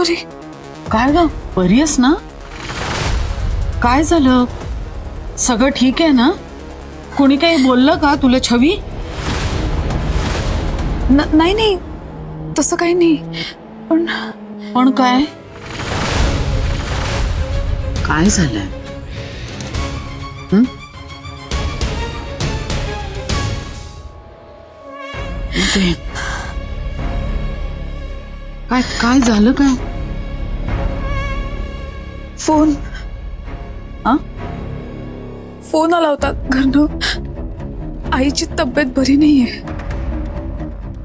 Sorry. काय ग, बरी आहेस ना? काय झालं? सगळं ठीक आहे ना? कोणी काही बोललं का तुला छवी? नाही नाही, तसं काही नाही. पण काय? काय झालंय? काय काय झालं काय? फोन हा? फोन आला होता घरनं. आईची तब्येत बरी नाहीये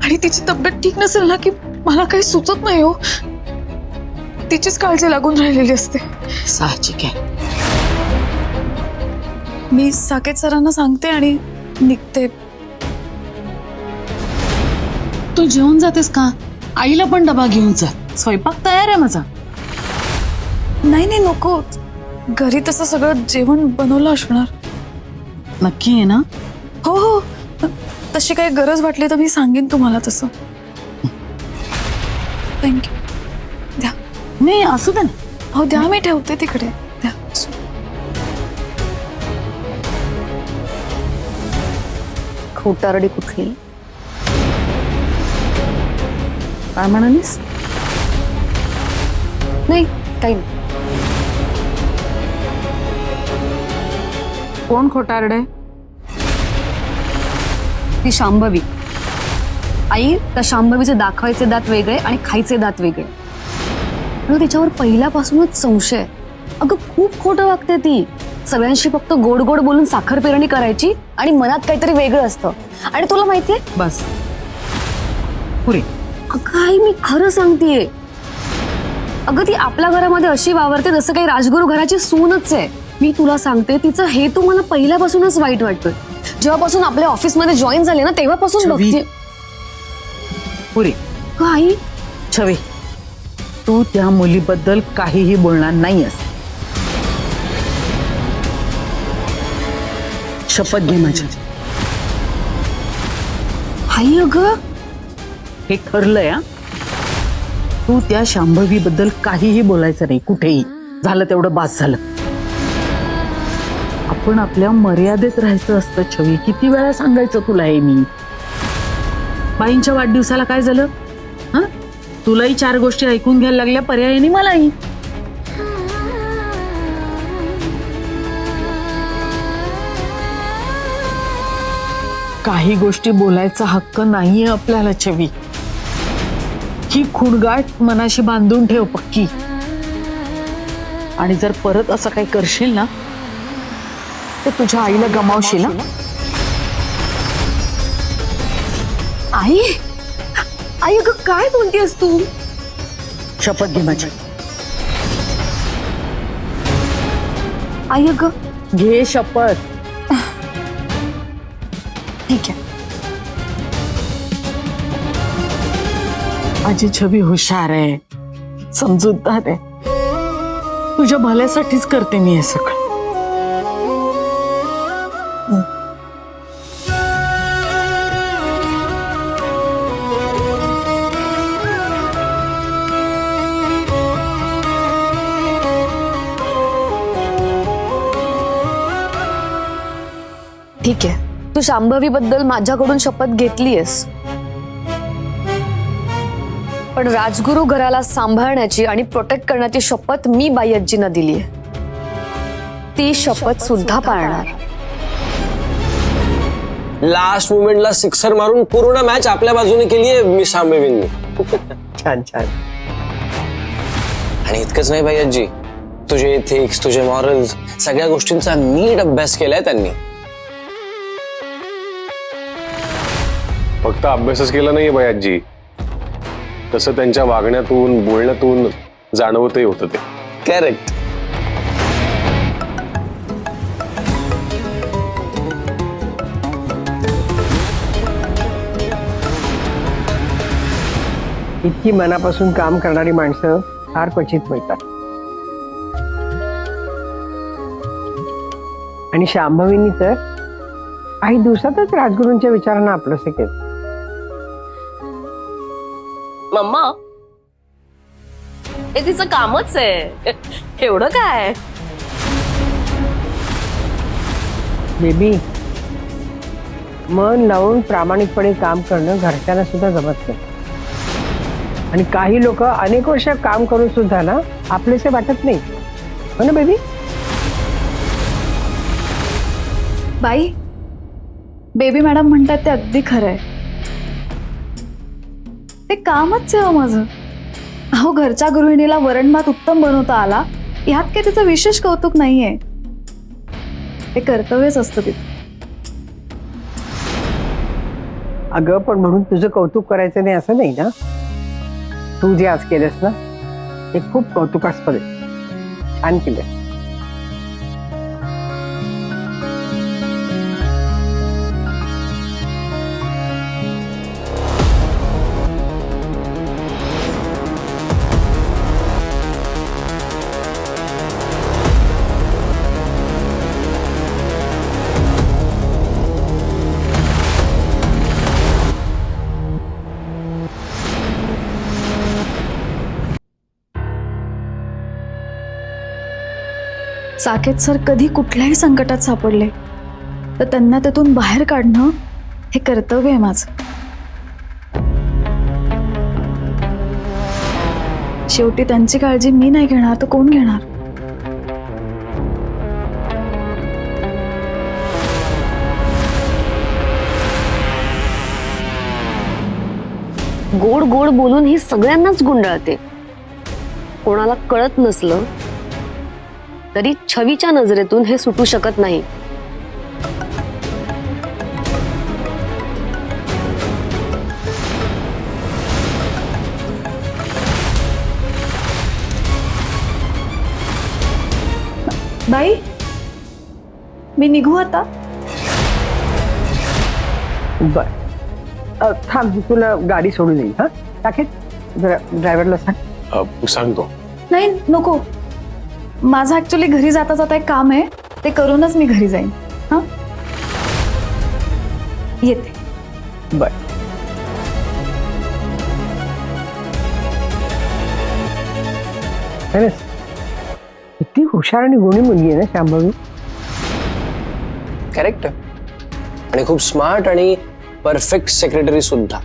आणि तिची तब्येत ठीक नसेल ना की मला काही सुचत नाही हो. तिचीच काळजी लागून राहिलेली असते. साहजिक आहे. मी साकेत सरांना सांगते आणि निघते. तू जेवून जातेस का? आईला पण डबा घेऊन जा. स्वयंपाक तयार आहे माझा. नाही नाही नको. घरी तसं सगळं जेवण बनवलं असणार. नक्की आहे ना? हो हो, तशी काही गरज वाटली तर मी सांगेन तुम्हाला तसं. थँक्यू. द्या. नाही असू दे ना. हो द्या, मी ठेवते तिकडे. द्या. खोटारडी कुठली? काय म्हणालीस? नाही काही नाही. कोण खोटारडे? ती शांभवी. आई, त्या शांभवीचे दाखवायचे दात वेगळे आणि खायचे दात वेगळे. अगं तिच्यावर पहिल्यापासूनच संशय आहे. अगं खूप खोटं वागते ती. सगळ्यांशी फक्त गोड गोड बोलून साखर पेरणी करायची आणि मनात काहीतरी वेगळं असतं. आणि तुला माहितीये, बस पुरे. अगं आई, मी खरं सांगतेय. अगं ती आपल्या घरामध्ये अशी वावरते जसं काही राजगुरू घराची सूनच आहे. मी तुला सांगते, तिचा हेतू मला पहिल्यापासूनच वाईट वाटतोय. जेव्हापासून आपल्या ऑफिसमध्ये जॉईन झाले ना तेव्हापासून बघते. पुरे. आई, छवी, तू त्या मुलीबद्दल काहीही बोलणार नाहीयेस. शपथ घे माझी. आई अगं, हे ठरलंय हा. तू त्या शांभवी बद्दल काहीही बोलायचं नाही कुठेही. झालं तेवढं बास झालं. आपण आपल्या मर्यादेत राहायचं असतं छवी. किती वेळा सांगायचं तुला हे मी. बाईंच्या वाढदिवसाला काय झालं? हा, तुलाही 4 गोष्टी ऐकून घ्यायला लागल्या, पर्यायाने मलाही. काही गोष्टी बोलायचा हक्क नाहीये आपल्याला छवी. ही खुणगाठ मनाशी बांधून ठेव पक्की. आणि जर परत असं काही करशील ना तर तुझ्या आईला गमावशील ना. आई, आई अगं काय बोलतेस तू? शपथ घे माझी. आई अगं, घे शपथ. ठीक आहे. माझी छवी हुशार आहे, समजूतदार आहे. तुझ्या भल्यासाठीच करते मी हे सगळं. ठीक आहे, तू शांभवी बद्दल माझ्याकडून शपथ घेतलीयस. पण राजगुरू घराला सांभाळण्याची आणि प्रोटेक्ट करण्याची शपथ मी बाई आजींना दिलीये. ती शपथ सुद्धा पाळणार. लास्ट मोमेंटला सिक्सर मारून पूर्ण मॅच आपल्या बाजूने केली आहे मी शांभवींनी. छान छान. आणि इतकंच नाही बाई आजी, तुझे एथिक्स, तुझे मॉरल्स, सगळ्या गोष्टींचा नीट अभ्यास केलाय त्यांनी. फक्त अभ्यासच केला नाहीये बाई आजी, तसं त्यांच्या वागण्यातून बोलण्यातून जाणवतही होतं ते. करेक्ट. इतकी मनापासून काम करणारी माणसं फार क्वचित मिळतात. आणि शांभवींनी तर काही दिवसातच राजगुरूंच्या विचारांना आपलंसं केलं. मम्मा, हे तिचं कामच आहे. एवढं काय. बेबी, मन लावून प्रामाणिकपणे काम करणं घरच्यांना सुद्धा जमत नाही. आणि काही लोक अनेक वर्ष काम करून सुद्धा ना आपलेसे वाटत नाही. हो ना बेबी? बाई, बेबी मॅडम म्हणतात ते अगदी खरं आहे. ते कामच आहे हो माझं. अहो, घरच्या गृहिणीला वरण भात उत्तम बनवता आला यात काही तिचं विशेष कौतुक नाहीये. ते कर्तव्यच असतं तिचं. अगं, पण म्हणून तुझं कौतुक करायचं नाही असं नाही ना. तू जे आज केलंस ना ते खूप कौतुकास्पद आहे. छान केलंस. साकेत सर कधी कुठल्याही संकटात सापडले तर त्यांना त्यातून बाहेर काढणं हे कर्तव्य आहे माझं. शेवटी त्यांची काळजी मी नाही घेणार तर कोण घेणार? गोड गोड बोलून ही सगळ्यांनाच गुंडाळते. कोणाला कळत नसलं तरी छवीच्या नजरेतून हे सुटू शकत नाही. बाई, मी निघू आता? बर, थांब, तुला गाडी सोडून येईल. हा टाकेत, जरा ड्रायव्हरला सांग. सांगतो. नाही नको, माझं ऍक्च्युली घरी जाता जाता एक काम आहे, ते करूनच मी घरी जाईन. हा, येते. बर. खरंच किती हुशार आणि गुणी मुलगी आहे ना शांभवी. करेक्ट. आणि खूप स्मार्ट आणि परफेक्ट सेक्रेटरी सुद्धा.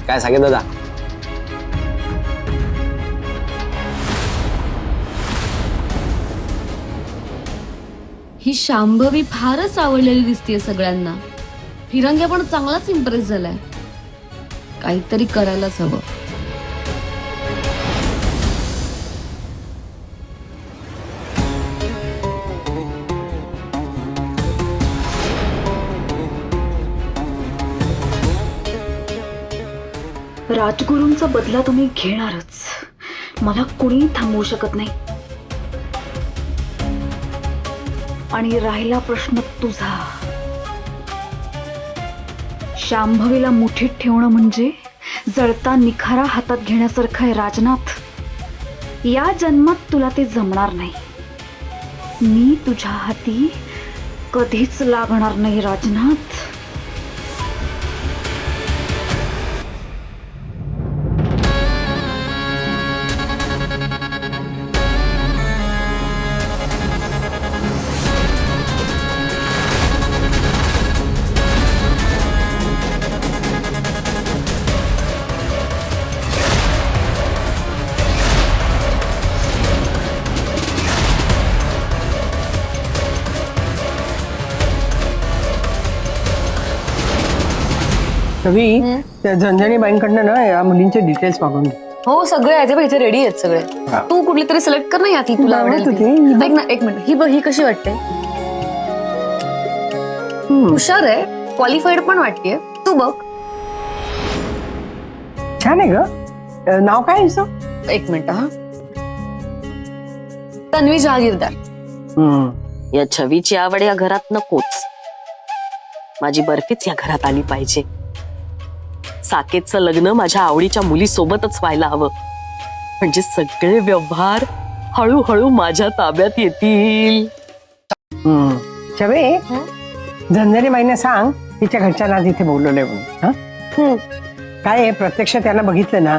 काय सांगेल दादा? ही शांभवी फारच आवडलेली दिसतेय सगळ्यांना. फिरंग्या पण चांगलाच इम्प्रेस झालाय. काहीतरी करायलाच हवं. राजगुरूंचा बदला तुम्ही घेणारच, मला कुणी थांबवू शकत नाही. आणि राहिला प्रश्न तुझा, शांभवीला मुठीत ठेवणं म्हणजे जळता निखारा हातात घेण्यासारखं आहे राजनाथ. या जन्मात तुला ते जमणार नाही. मी तुझ्या हाती कधीच लागणार नाही राजनाथ. छवी, त्या झंझणीबाईंकडनं ना या मुलींचे डिटेल्स मागून घे. हो, सगळे आहेत बघ, इथे रेडी आहेत सगळे. तू कुठली तरी सिलेक्ट कर ना यातली तुला आवडेल ती. ऐक ना, एक मिनिट, ही बघ, ही कशी वाटते? हुशार आहे, क्वालिफाईड पण वाटतेय. तू बघ. छान आहे ग. नाव काय आहे हिचं? एक मिनिट हा. तन्वी जहागीरदार. या छवीची आवड या घरात नकोच. माझी बर्फीच या घरात आली पाहिजे. साकेतचं लग्न माझ्या आवडीच्या मुलीसोबतच व्हायला हवं, म्हणजे सगळे व्यवहार हळूहळू माझ्या ताब्यात येतील. छवे, झंझणीबाईंना सांग तिच्या घरच्यांना आज इथे बोलवलंय म्हणून. काय आहे, प्रत्यक्ष त्यांना बघितलं ना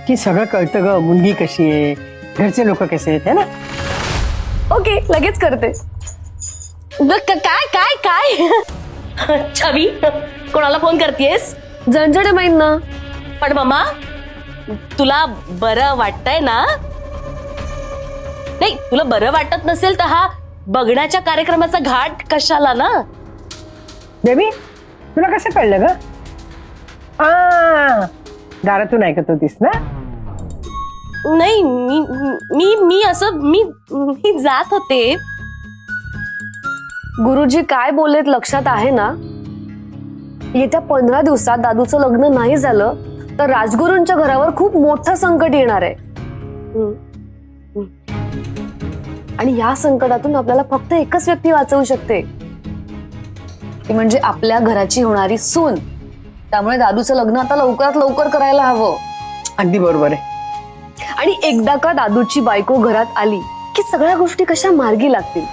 की सगळं कळतं ग. मुलगी कशी आहे, घरचे लोक कसे आहेत है ना. ओके लगेच करते. काय काय काय छवी कोणाला फोन करतेस? झणझणे माहीत ना. पण मम्मा तुला बरं वाटतंय ना? नाही तुला बरं वाटत नसेल तर हा बघण्याच्या कार्यक्रमाचा घाट कशाला ना? बेबी तुला कसं कळलं ग? दारातून ऐकत होतीस ना. नाही मी मी मी असं मी मी जात होते. गुरुजी काय बोललेत लक्षात आहे ना? येत्या 15 दिवसात दादूचं लग्न नाही झालं तर राजगुरूंच्या घरावर खूप मोठं संकट येणार आहे. आणि या संकटातून आपल्याला फक्त एकच व्यक्ती वाचवू शकते, ती म्हणजे आपल्या घराची होणारी सून. त्यामुळे दादूचं लग्न आता लवकरात लवकर करायला हवं. अगदी बरोबर आहे. आणि एकदा का दादूची बायको घरात आली की सगळ्या गोष्टी कशा मार्गी लागतील.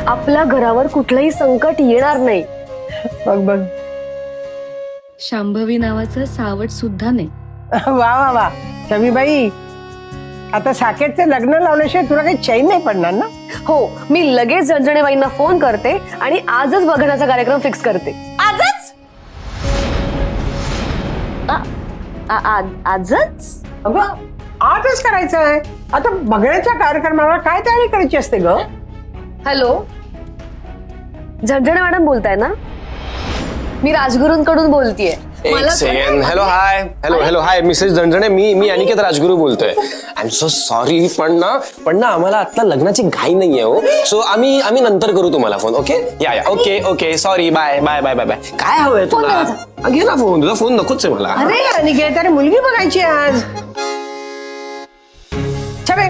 आपल्या घरावर कुठलंही संकट येणार नाही. बघ बघ. शांभवी नावाचं सावट सुद्धा नाही. वा वा वा छवीबाई, आता साकेतचे लग्न लावल्याशिवाय तुला काही चैन नाही पडणार ना. हो, मी लगेच झणझणेबाईंना फोन करते आणि आजच बघण्याचा कार्यक्रम फिक्स करते. आजच? आजच? अगं आजच करायचं आहे. आता बघण्याच्या कार्यक्रमाला काय तयारी करायची असते ग? हॅलो, झणझणे मॅडम बोलताय ना? मी राजगुरूंकडून बोलतेय. एक second. Hello hi. Hello hi Mrs Jhanjhane. मी अनिकेत राजगुरू बोलतोय. आय एम सो सॉरी पण ना आम्हाला आता लग्नाची घाई नाहीये हो. सो आम्ही नंतर करू तुम्हाला फोन. ओके या okay sorry bye bye bye bye bye. काय हवंय तुला? घे ना फोन. तुझा फोन नकोच आहे मला. अरे अनिकेत, अरे मुलगी बघायची आज. छबे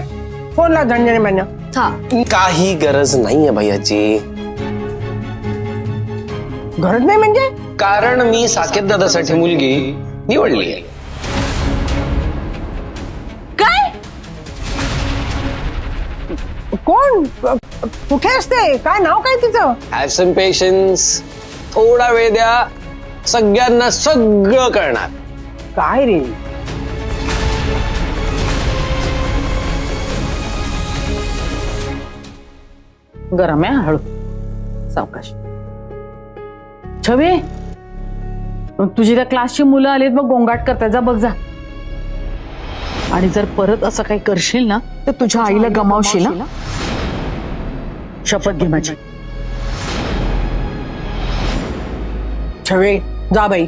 फोन ला झणझणे म्हणणं. हा, काही गरज नाहीये भैयाची. गरज नाही म्हणजे? कारण मी साकेत दादासाठी मुलगी निवडली आहे. काय? कोण? कुठे असते? काय नाव काय तिचं? Have some patience. थोडा वेळ द्या, सगळ्यांना सगळं कळणार. काय रे? गरम आहे हळू सावकाश. छवे तुझी त्या क्लासची मुलं आलीत बघ, गोंगाट करतात. जा बघ जा. आणि जर परत असं काही करशील ना तर तुझ्या आईला गमावशील ना. शपथ घे माझी. छवे जा बाई,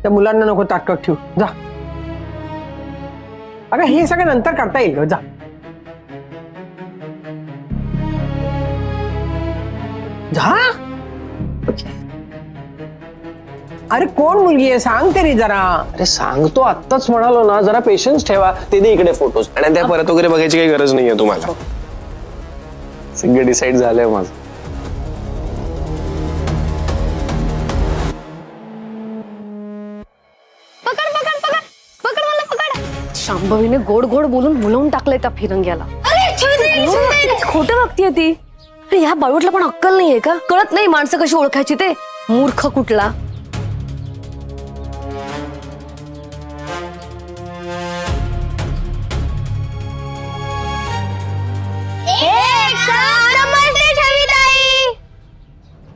त्या मुलांना नको ताटकत ठेवू. जा. अगं हे सगळं नंतर करता येईल ग. जा. जा. अरे कोण मुलगी आहे सांग तरी जरा. अरे सांगतो आत्ताच म्हणालो ना, जरा पेशन्स ठेवा. ते दे इकडे फोटोज. आणि त्या परत वगैरे बघायची काही गरज नाहीये तुम्हाला. सगळं डिसाईड झालंय माझं. शांभवीने गोड गोड बोलून मुलवून टाकलंय त्या फिरंग्याला. खोटं वागतीये ती. अरे ह्या बाळूटला पण अक्कल नाहीये का? कळत नाही माणसं कशी ओळखायची ते. मूर्ख कुठला.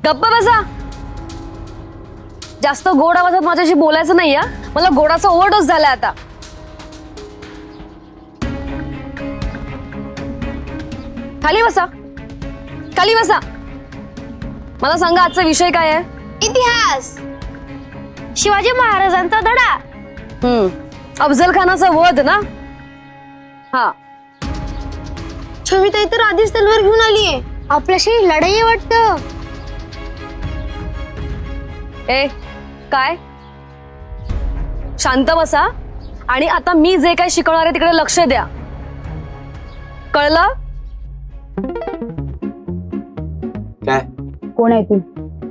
गप्पा बसा. जास्त गोड आवाजात माझ्याशी बोलायचं नाही या. मला गोडाचा ओव्हरडोस झालाय आता. खाली बसा, खाली बसा. मला सांगा आजचा विषय काय आहे? इतिहास. शिवाजी महाराजांचा धडा. अफजल खानाचा वध ना? हा. छविताई तर आधीच तलवार घेऊन आलीये. आपल्याशी लढाई आहे वाटतं. ए काय? शांत बसा आणि आता मी जे काय शिकवणार आहे तिकडे लक्ष द्या. कळलं? काय? कोण आहे ती?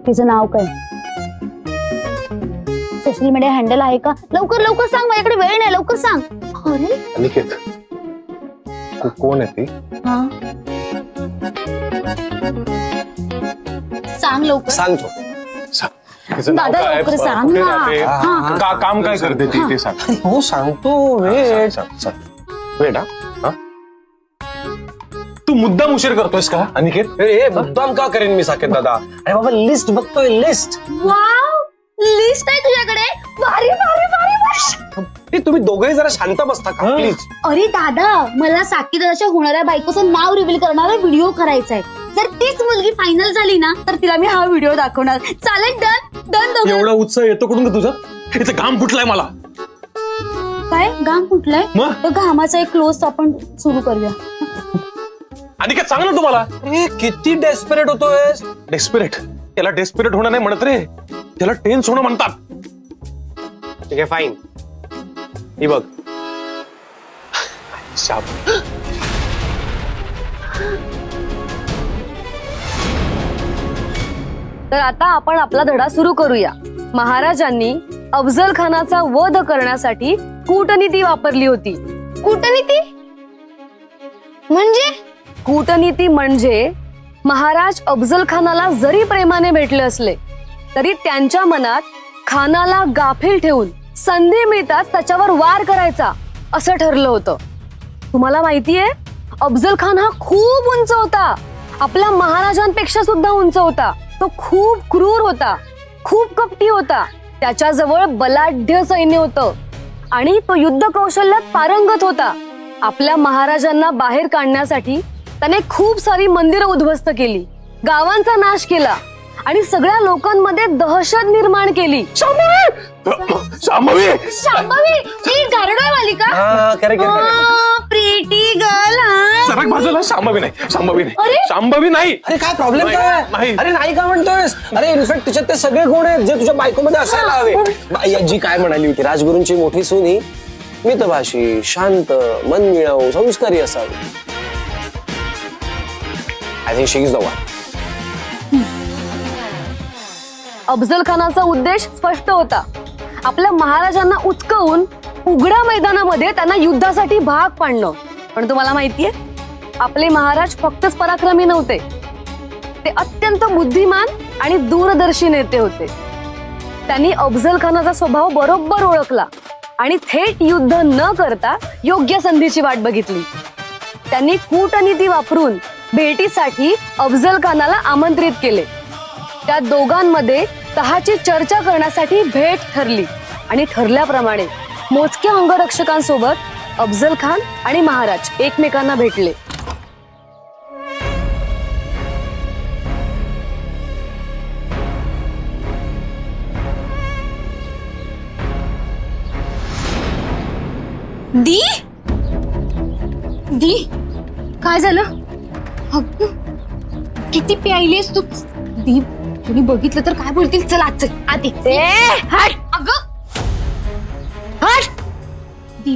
तिचं नाव काय? सोशल मीडिया हँडल आहे का? लवकर लवकर सांग, माझ्याकडे वेळ नाही. लवकर सांग. अरे अनिकेत कोण आहे ती? सांग लवकर. सांगतो. तिचं नाव दादा, काय? लवकर सांग कुठे ना. राहते? काम काय करते ती ते सांग. हो सांगतो. वेट. सांग. बेटा हा तू मुद्दाम उशीर करतोयस का अनिकेत? ए मुद्दाम का करेन मी साकेत दादा? अरे बाबा लिस्ट बघतोय लिस्ट. वाव, लिस्ट आहे तुझ्याकडे. भारी भारी भारी भारी. तुम्ही दोघे जरा शांत बसता का प्लीज? अरे दादा, मला साकीदादाच्या होणाऱ्या बायकोचं नाव रिव्हील करणारा व्हिडिओ करायचा आहे. जर तीच मुलगी फायनल झाली ना तर तिला मी हा व्हिडिओ दाखवणार. चालेल? डन डन दोघं. एवढा उत्साह येतो कुठून का तुझा? इथं घाम फुटलाय मला. काय घाम कुठलाय? मग? तर घामाचा एक क्लोज आपण सुरू करूया. अनिकेत सांग ना तुम्हाला. किती डेस्परेट होतोय. डेस्पिरेट त्याला डेस्पिरेट होणं नाही म्हणत रे, त्याला टेन्स होणं म्हणतात. ठीक आहे फाईन. ही बघ. शाप. तर आता आपण आपला धडा सुरू करूया. महाराजांनी अफजल खानाचा वध करण्यासाठी कूटनीती वापरली होती. कूटनीती म्हणजे? कूटनीती म्हणजे महाराज अफजल खानाला जरी प्रेमाने भेटले असले तरी त्यांच्या मनात खानाला गाफील ठेवून संधी मिळताच त्याच्यावर वार करायचा असं ठरलं होतं. तुम्हाला माहितीये अफजल खान हा खूप उंच होता, आपल्या महाराजांपेक्षा सुद्धा उंच होता. तो खूप क्रूर होता, खूप कपटी होता. त्याच्याजवळ बलाढ्य सैन्य होतं आणि तो युद्ध कौशल्यात पारंगत होता. आपल्या महाराजांना बाहेर काढण्यासाठी त्याने खूप सारी मंदिरं उद्ध्वस्त केली, गावांचा नाश केला आणि सगळ्या लोकांमध्ये दहशत निर्माण केली. शांभवी शांभवी, ती गारुडा मालिका. हा करेक्ट. Pretty girl. सरक बाजूला. शांभवी नाही, शांभवी नाही, अरे? शांभवी नाही. अरे काय प्रॉब्लेम नाही, काय? नाही. अरे नाही का म्हणतोयस? अरे इनफॅक्ट तिच्यात ते सगळे गुण आहेत जे तुझ्या बायकोमध्ये असायला हवे. आजी काय म्हणाली होती? राजगुरूंची मोठी सून ही मितभाषी, शांत, मनमिळाऊ, संस्कारी असावी. I think she is the one. Afzal खानाचा उद्देश स्पष्ट होता. आपल्या महाराजांना उचकवून उघड्या मैदानामध्ये त्यांना युद्धासाठी भाग पाडणं. पण तुम्हाला माहितीये आपले महाराज फक्तच पराक्रमी नव्हते, ते अत्यंत बुद्धिमान आणि दूरदर्शी नेते होते. त्यांनी अफजल खानाचा स्वभाव बरोबर ओळखला आणि थेट युद्ध न करता योग्य संधीची वाट बघितली. त्यांनी कूटनीती वापरून भेटीसाठी अफजल खानाला आमंत्रित केले. त्या दोघांमध्ये तहाची चर्चा करण्यासाठी भेट ठरली आणि ठरल्याप्रमाणे मोजक्या अंगरक्षकांसोबत अफजल खान आणि महाराज एकमेकांना भेटले. दी दी काय झालं? अगं, किती प्यायलीस तू? दी कोणी बघितलं तर काय बोलतील? चल आज चल आधी. हट अगं, हट. दी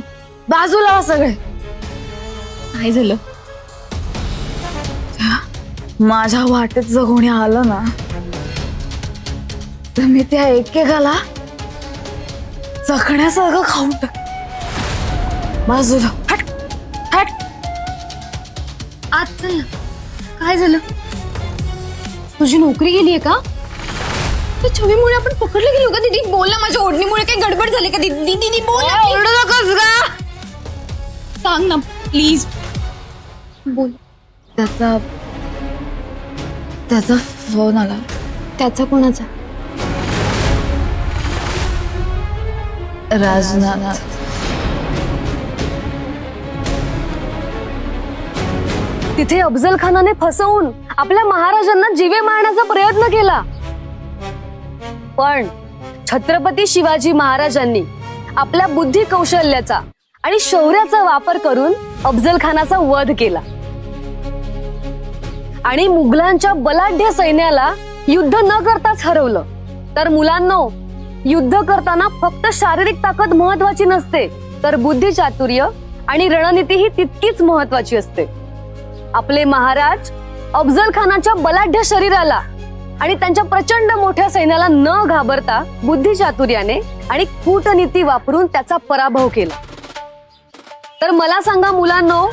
बाजूला सगळे. काय झालं? माझ्या वाटेत जर कोणी आलं ना तर मी त्या एकेकाला चकण्यासारखं खाऊन टाक. बाजूला हट हट. आज चल ना. काय झालं? तुझी नोकरी गेलीये का? त्या छवीमुळे आपण पकडले गेलो का? दीदी बोल ना, माझ्या ओढणीमुळे काही गडबड झाली का? दीदी दीदी बोल ना. ओरडू नकोस का? सांग ना प्लीज. बोल. त्याचा फोन आला. त्याचा कोणाचा? राजनाथ. तिथे अफजल खानाने फसवून आपल्या महाराजांना जीवे मारण्याचा प्रयत्न केला. पण छत्रपती शिवाजी महाराजांनी आपल्या बुद्धी कौशल्याचा आणि शौर्याचा वापर करून अफजल खानाचा वध केला आणि मुघलांच्या बलाढ्य सैन्याला युद्ध न करताच हरवलं. तर मुलांनो, युद्ध करताना फक्त शारीरिक ताकद महत्वाची नसते, तर बुद्धी चातुर्य आणि रणनीती ही तितकीच महत्वाची असते. आपले महाराज अफजल खानाच्या बलाढ्य शरीराला आणि त्यांच्या प्रचंड मोठ्या सैन्याला न घाबरता बुद्धी चातुर्याने आणि कूटनीती वापरून त्याचा पराभव केला. तर मला सांगा मुलांनो,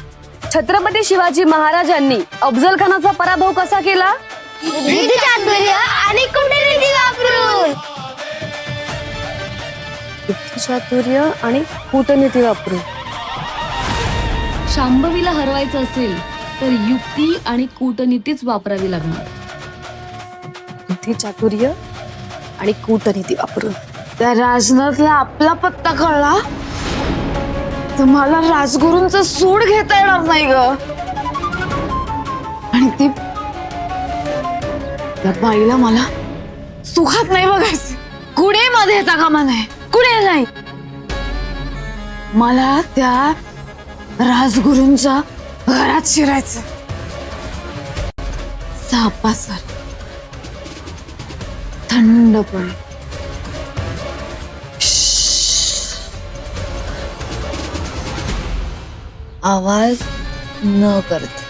छत्रपती शिवाजी महाराजांनी अफजल खानाचा पराभव कसा केला? बुद्धी चातुर्य आणि कूटनीती वापरून. बुद्धी चातुर्य आणि कूटनीती वापरून. शांभवीला हरवायचं असेल तर युक्ती आणि कूटनीतीच वापरावी लागणार. बुद्धी चातुर्य आणि कूटनीती वापरून त्या राजनाथला आपला पत्ता कळला तर मला राजगुरूंचा सूड घेता येणार नाही ग. आणि ती त्या बाईला मला सुखात नाही बघायचं. कुठे मध्ये येता कामा नाही, कुठे नाही. मला त्या राजगुरूंच्या घरात शिरायचं सापासार थंडपणे. आवाज न करता.